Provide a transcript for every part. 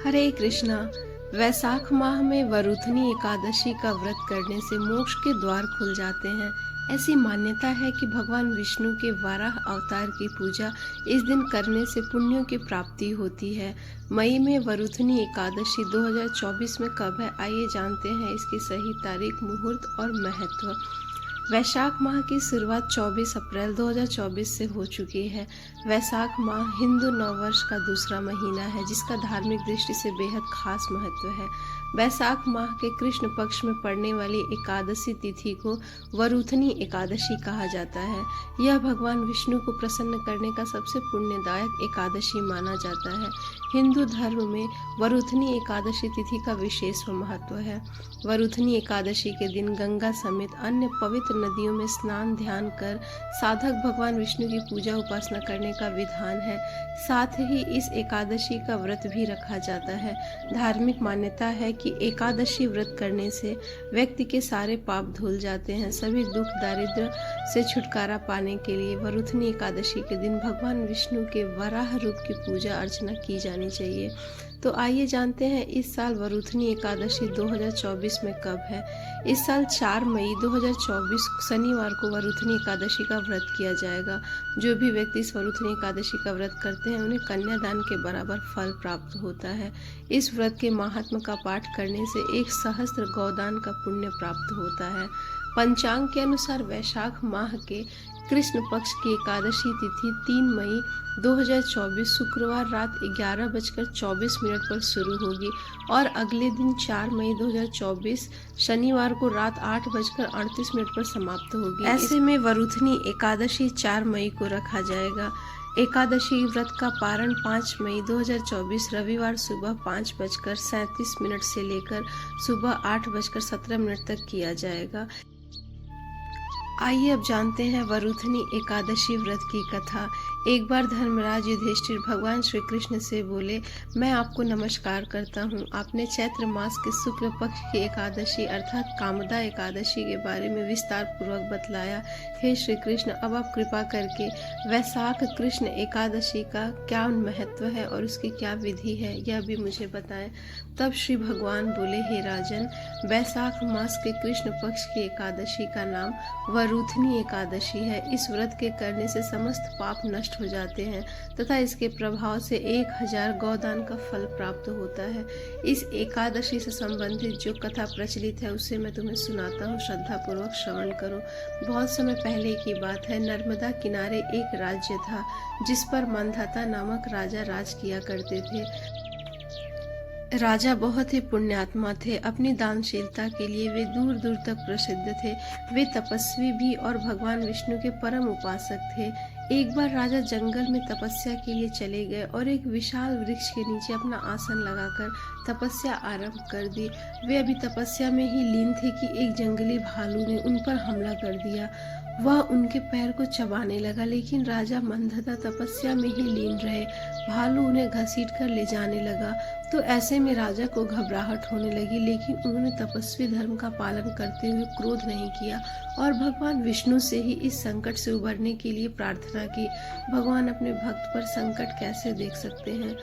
हरे कृष्णा। वैशाख माह में वरुथनी एकादशी का व्रत करने से मोक्ष के द्वार खुल जाते हैं। ऐसी मान्यता है कि भगवान विष्णु के वाराह अवतार की पूजा इस दिन करने से पुण्यों की प्राप्ति होती है। मई में वरुथनी एकादशी 2024 में कब है, आइए जानते हैं इसकी सही तारीख, मुहूर्त और महत्व। वैशाख माह की शुरुआत 24 अप्रैल 2024 से हो चुकी है। वैशाख माह हिंदू नववर्ष का दूसरा महीना है, जिसका धार्मिक दृष्टि से बेहद खास महत्व है। वैशाख माह के कृष्ण पक्ष में पड़ने वाली एकादशी तिथि को वरुथनी एकादशी कहा जाता है। यह भगवान विष्णु को प्रसन्न करने का सबसे पुण्यदायक एकादशी माना जाता है। हिंदू धर्म में वरुथनी एकादशी तिथि का विशेष महत्व है। वरुथनी एकादशी के दिन गंगा समेत अन्य पवित्र नदियों में स्नान ध्यान कर साधक भगवान विष्णु की पूजा उपासना करने का विधान है। साथ ही इस एकादशी का व्रत भी रखा जाता है। धार्मिक मान्यता है कि एकादशी व्रत करने से व्यक्ति के सारे पाप धुल जाते हैं। सभी दुख दारिद्र से छुटकारा पाने के लिए वरुथनी एकादशी के दिन भगवान विष्णु के वराह रूप की पूजा अर्चना की जानी चाहिए। तो आइए जानते हैं इस साल वरुथनी एकादशी 2024 में कब है। इस साल 4 मई 2024 शनिवार को वरुथनी एकादशी का व्रत किया जाएगा। जो भी व्यक्ति इस वरुथनी एकादशी का व्रत करते हैं उन्हें कन्यादान के बराबर फल प्राप्त होता है। इस व्रत के महात्म्य का पाठ करने से 1 सहस्त्र गौदान का पुण्य प्राप्त होता है। पंचांग के अनुसार वैशाख माह के कृष्ण पक्ष की एकादशी तिथि 3 मई 2024 शुक्रवार रात 11:24 पर शुरू होगी और अगले दिन 4 मई 2024 शनिवार को रात 8:38 पर समाप्त होगी। ऐसे में वरुथनी एकादशी 4 मई को रखा जाएगा। एकादशी व्रत का पारण 5 मई 2024 रविवार सुबह 5:37 से लेकर सुबह 8:17 तक किया जाएगा। आइए अब जानते हैं वरुथनी एकादशी व्रत की कथा। एक बार धर्मराज युधिष्ठिर भगवान श्री कृष्ण से बोले, मैं आपको नमस्कार करता हूँ। आपने चैत्र मास के शुक्ल पक्ष की एकादशी अर्थात कामदा एकादशी के बारे में विस्तार पूर्वक बतलाया। हे श्री कृष्ण, अब आप कृपा करके वैशाख कृष्ण एकादशी का क्या महत्व है और उसकी क्या विधि है, यह भी मुझे बताएं। तब श्री भगवान बोले, हे राजन, वैशाख मास के कृष्ण पक्ष की एकादशी का नाम वरुथनी एकादशी है। इस व्रत के करने से समस्त पाप नष्ट हो जाते हैं तथा इसके प्रभाव से 1000 गौदान का फल प्राप्त होता है। इस एकादशी से संबंधित जो कथा प्रचलित है उसे मैं तुम्हें सुनाता हूँ, श्रद्धा पूर्वक श्रवण करो। बहुत समय पहले की बात है। नर्मदा किनारे एक राज्य था जिस पर मंधाता नामक राजा राज किया करते थे। राजा बहुत ही पुण्यात्मा थे। अपनी दानशीलता के लिए वे दूर दूर तक प्रसिद्ध थे। वे तपस्वी भी और भगवान विष्णु के परम उपासक थे। एक बार राजा जंगल में तपस्या के लिए चले गए और एक विशाल वृक्ष के नीचे अपना आसन लगाकर तपस्या आरंभ कर दी। वे अभी तपस्या में ही लीन थे कि एक जंगली भालू ने उन पर हमला कर दिया। वह उनके पैर को चबाने लगा, लेकिन राजा मंधाता तपस्या में ही लीन रहे। भालू उन्हें घसीट कर ले जाने लगा। तो ऐसे में राजा को घबराहट होने लगी, लेकिन उन्होंने तपस्वी धर्म का पालन करते हुए क्रोध नहीं किया और भगवान विष्णु से ही इस संकट से उबरने के लिए प्रार्थना की। भगवान अपने भक्त पर संकट कैसे देख सकते हैं।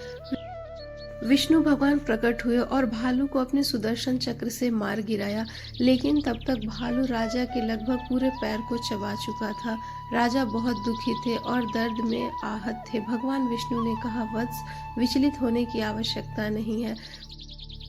विष्णु भगवान प्रकट हुए और भालू को अपने सुदर्शन चक्र से मार गिराया, लेकिन तब तक भालू राजा के लगभग पूरे पैर को चबा चुका था। राजा बहुत दुखी थे और दर्द में आहत थे। भगवान विष्णु ने कहा, वत्स, विचलित होने की आवश्यकता नहीं है।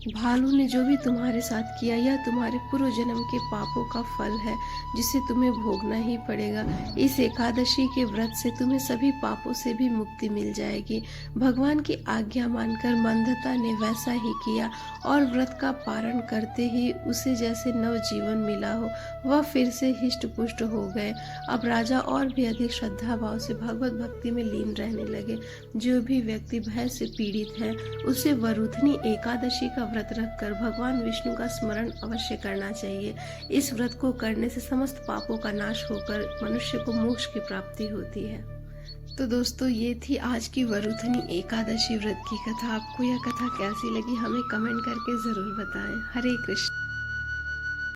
भालू ने जो भी तुम्हारे साथ किया यह तुम्हारे पूर्व जन्म के पापों का फल है, जिसे तुम्हें भोगना ही पड़ेगा। इस एकादशी के व्रत से तुम्हें सभी पापों से भी मुक्ति मिल जाएगी। भगवान की आज्ञा मानकर मंधाता ने वैसा ही किया और व्रत का पारण करते ही उसे जैसे नव जीवन मिला हो। वह फिर से हिष्ट पुष्ट हो गए। अब राजा और भी अधिक श्रद्धा भाव से भगवत भक्ति में लीन रहने लगे। जो भी व्यक्ति भय से पीड़ित है उसे वरुथनी एकादशी का व्रत रखकर भगवान विष्णु का स्मरण अवश्य करना चाहिए। इस व्रत को करने से समस्त पापों का नाश होकर मनुष्य को मोक्ष की प्राप्ति होती है। तो दोस्तों, ये थी आज की वरुथनी एकादशी व्रत की कथा। आपको यह कथा कैसी लगी हमें कमेंट करके जरूर बताएं। हरे कृष्ण।